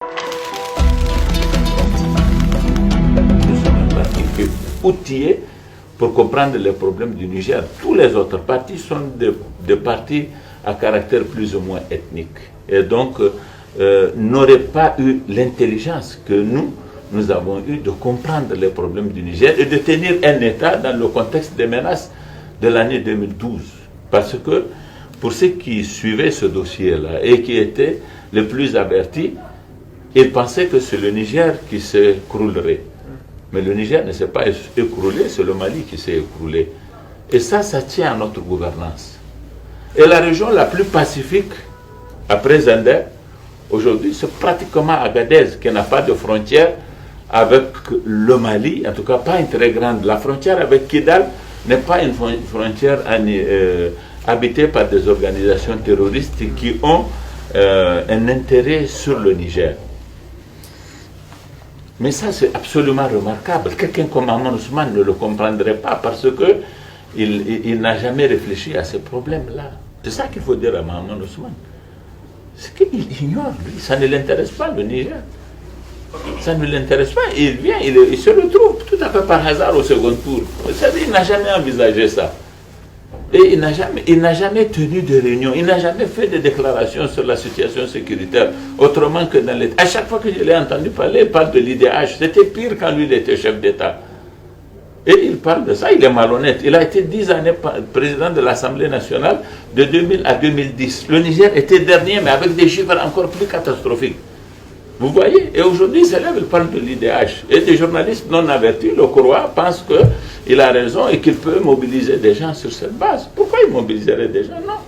Nous sommes un parti qui est outillé pour comprendre les problèmes du Niger. Tous les autres partis sont des partis à caractère plus ou moins ethnique. Et donc, n'auraient pas eu l'intelligence que nous avons eu de comprendre les problèmes du Niger et de tenir un État dans le contexte des menaces de l'année 2012. Parce que, pour ceux qui suivaient ce dossier-là et qui étaient les plus avertis, ils pensaient que c'est le Niger qui s'écroulerait. Mais le Niger ne s'est pas écroulé, c'est le Mali qui s'est écroulé. Et ça tient à notre gouvernance. Et la région la plus pacifique, après Zender, aujourd'hui, c'est pratiquement Agadez, qui n'a pas de frontière avec le Mali, en tout cas pas une très grande. La frontière avec Kidal n'est pas une frontière habitée par des organisations terroristes qui ont un intérêt sur le Niger. Mais ça, c'est absolument remarquable. Quelqu'un comme Maman Ousmane ne le comprendrait pas parce qu'il n'a jamais réfléchi à ces problèmes-là. C'est ça qu'il faut dire à Maman Ousmane. C'est qu'il ignore, lui. Ça ne l'intéresse pas, le Niger. Ça ne l'intéresse pas. Il vient, il se retrouve tout à fait par hasard au second tour. C'est-à-dire qu'il n'a jamais envisagé ça. Et il n'a jamais tenu de réunion, il n'a jamais fait de déclaration sur la situation sécuritaire, autrement que dans l'État. À chaque fois que je l'ai entendu parler, il parle de l'IDH. C'était pire quand lui, il était chef d'État. Et il parle de ça, il est malhonnête. Il a été 10 années président de l'Assemblée nationale, de 2000 à 2010. Le Niger était dernier, mais avec des chiffres encore plus catastrophiques. Vous voyez? Et aujourd'hui, il s'élève, il parle de l'IDH. Et des journalistes non avertis le croient, pensent qu'il a raison et qu'il peut mobiliser des gens sur cette base. Pourquoi il mobiliserait des gens? Non.